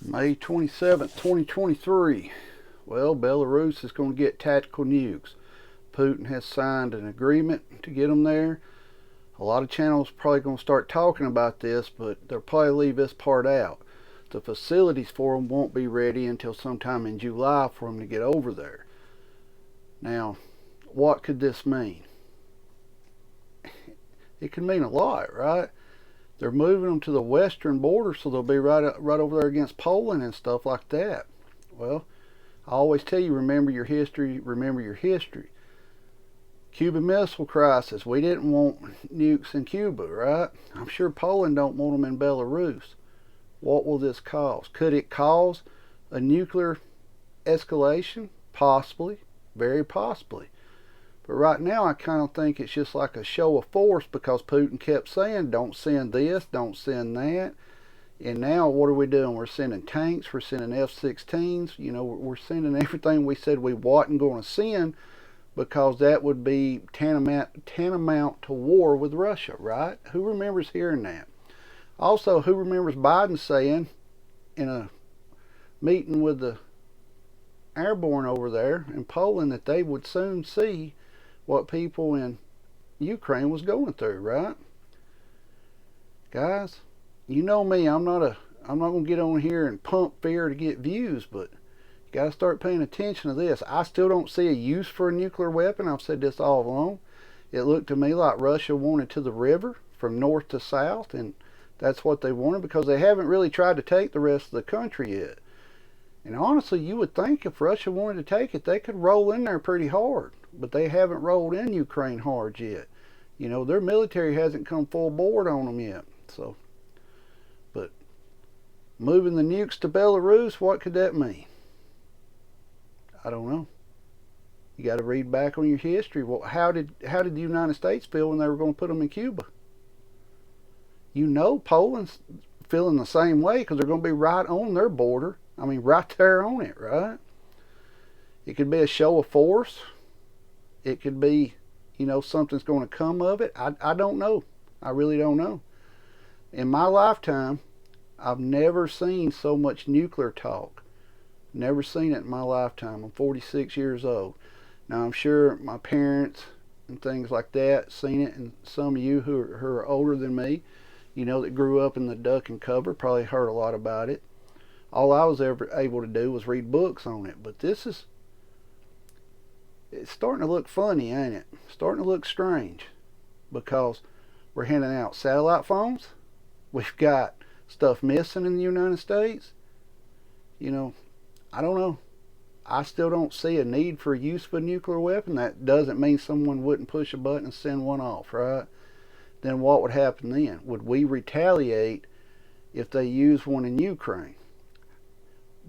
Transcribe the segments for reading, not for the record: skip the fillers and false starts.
May 27th, 2023. Well, Belarus is going to get tactical nukes. Putin has signed an agreement to get them there. A lot of channels are probably going to start talking about this, but they'll probably leave this part out. The facilities for them won't be ready until sometime in July for them to get over there. Now, what could this mean? It can mean a lot, right? They're moving them to the western border, so they'll be right over there against Poland and stuff like that. Well, I always tell you, remember your history, remember your history. Cuban Missile Crisis, we didn't want nukes in Cuba, right? I'm sure Poland don't want them in Belarus. What will this cause? Could it cause a nuclear escalation? Possibly, very possibly. But right now, I kind of think it's just like a show of force because Putin kept saying, don't send this, don't send that. And now, what are we doing? We're sending tanks, we're sending F-16s. You know, we're sending everything we said we wasn't going to send because that would be tantamount to war with Russia, right? Who remembers hearing that? Also, who remembers Biden saying in a meeting with the airborne over there in Poland that they would soon see what people in Ukraine was going through, right? Guys, you know me, I'm not going to get on here and pump fear to get views, but you got to start paying attention to this. I still don't see a use for a nuclear weapon. I've said this all along. It looked to me like Russia wanted to the river from north to south, and that's what they wanted because they haven't really tried to take the rest of the country yet. And honestly, you would think if Russia wanted to take it, they could roll in there pretty hard. But they haven't rolled in Ukraine hard yet. You know, their military hasn't come full board on them yet. So, but moving the nukes to Belarus, what could that mean? I don't know. You got to read back on your history. Well, how did the United States feel when they were going to put them in Cuba? You know, Poland's feeling the same way because they're going to be right on their border. I mean, right there on it, right? It could be a show of force. It could be, you know, something's going to come of it. I don't know. I really don't know. In my lifetime, I've never seen so much nuclear talk. Never seen it in my lifetime. I'm 46 years old. Now, I'm sure my parents and things like that seen it, and some of you who are older than me, you know, that grew up in the duck and cover, probably heard a lot about it. All I was ever able to do was read books on it. But it's starting to look funny, ain't it? Starting to look strange because we're handing out satellite phones. We've got stuff missing in the United States. You know, I don't know. I still don't see a need for use of a nuclear weapon. That doesn't mean someone wouldn't push a button and send one off, right? Then what would happen then? Would we retaliate if they use one in Ukraine?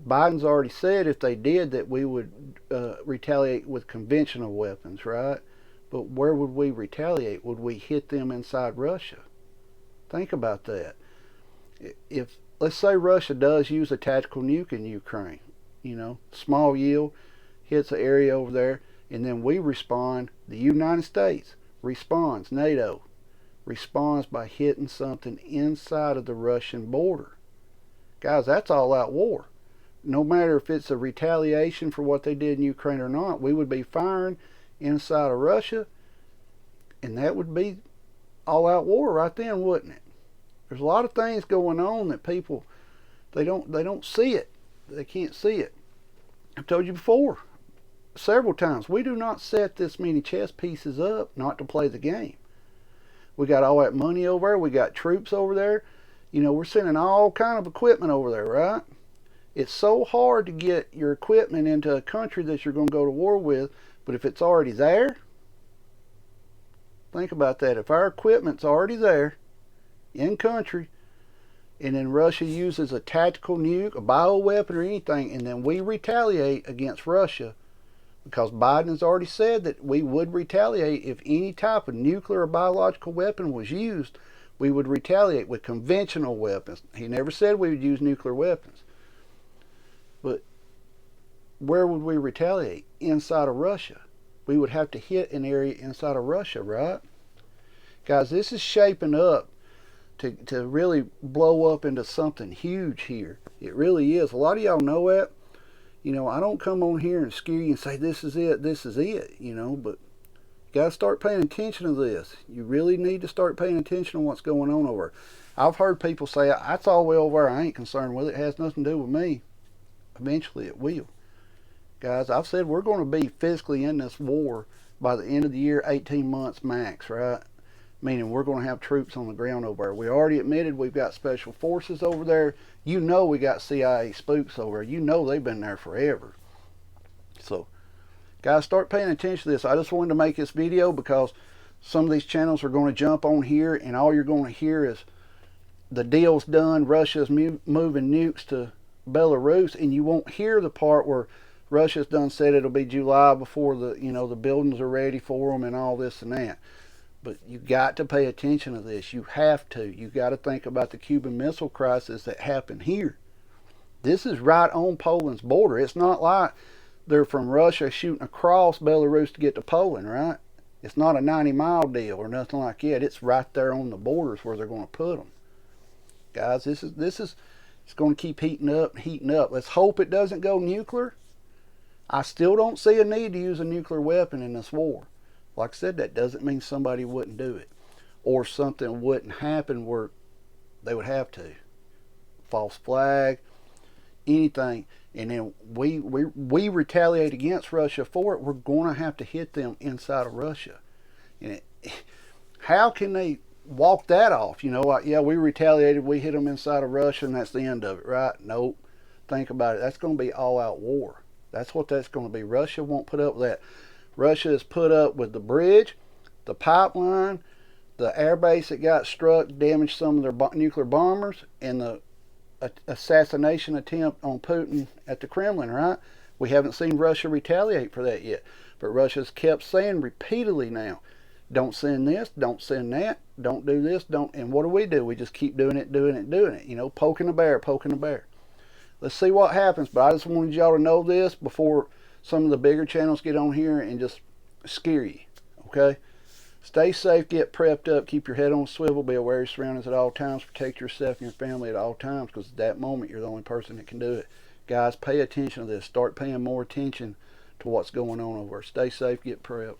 Biden's already said if they did that we would retaliate with conventional weapons, right? But where would we retaliate? Would we hit them inside Russia? Think about that. If, let's say Russia does use a tactical nuke in Ukraine, you know, small yield, hits an area over there, and then we respond, the United States responds, NATO responds by hitting something inside of the Russian border. Guys, that's all out war. No matter if it's a retaliation for what they did in Ukraine or not, we would be firing inside of Russia, and that would be all out war right then, wouldn't it? There's a lot of things going on that people they don't see it. They can't see it. I've told you before several times, we do not set this many chess pieces up not to play the game. We got all that money over there, we got troops over there. You know, we're sending all kind of equipment over there, right? It's so hard to get your equipment into a country that you're going to go to war with, but if it's already there, think about that. If our equipment's already there, in country, and then Russia uses a tactical nuke, a bioweapon, or anything, and then we retaliate against Russia, because Biden has already said that we would retaliate if any type of nuclear or biological weapon was used, we would retaliate with conventional weapons. He never said we would use nuclear weapons. But where would we retaliate? Inside of Russia. We would have to hit an area inside of Russia, right? Guys, this is shaping up to really blow up into something huge here. It really is. A lot of y'all know that. You know, I don't come on here and scare you and say this is it, you know, but you got to start paying attention to this. You really need to start paying attention to what's going on over. I've heard people say, that's all well over, I ain't concerned with it. It has nothing to do with me. Eventually it will. Guys, I've said we're going to be physically in this war by the end of the year, 18 months max, right? Meaning we're going to have troops on the ground over there. We already admitted we've got special forces over there. You know we got CIA spooks over there. You know they've been there forever. So, guys, start paying attention to this. I just wanted to make this video because some of these channels are going to jump on here and all you're going to hear is the deal's done. Russia's moving nukes to Belarus, and you won't hear the part where Russia's done said it'll be July before the the buildings are ready for them and all this and that. But you got to pay attention to this. You have to. You got to think about the Cuban Missile Crisis that happened here. This is right on Poland's border. It's not like they're from Russia shooting across Belarus to get to Poland, right? It's not a 90-mile deal or nothing like that. It's right there on the borders where they're going to put them. Guys, this is it's going to keep heating up and heating up. Let's hope it doesn't go nuclear. I still don't see a need to use a nuclear weapon in this war. Like I said, that doesn't mean somebody wouldn't do it or something wouldn't happen where they would have to. False flag, anything, and then we retaliate against Russia for it. We're going to have to hit them inside of Russia. And how can they walk that off? You know, like, yeah, we retaliated, we hit them inside of Russia, and that's the end of it, right? Nope. Think about it. That's going to be all-out war. That's what that's going to be. Russia won't put up with that. Russia has put up with the bridge, the pipeline, the airbase that got struck, damaged some of their nuclear bombers, and the assassination attempt on Putin at the Kremlin, right? We haven't seen Russia retaliate for that yet. But Russia's kept saying repeatedly now, don't send this, don't send that, don't do this, don't. And what do? We just keep doing it, doing it, doing it. You know, poking the bear, poking the bear. Let's see what happens. But I just wanted y'all to know this before some of the bigger channels get on here and just scare you, okay? Stay safe, get prepped up, keep your head on a swivel, be aware of your surroundings at all times, protect yourself and your family at all times, because at that moment you're the only person that can do it. Guys, pay attention to this. Start paying more attention to what's going on over there. Stay safe, get prepped.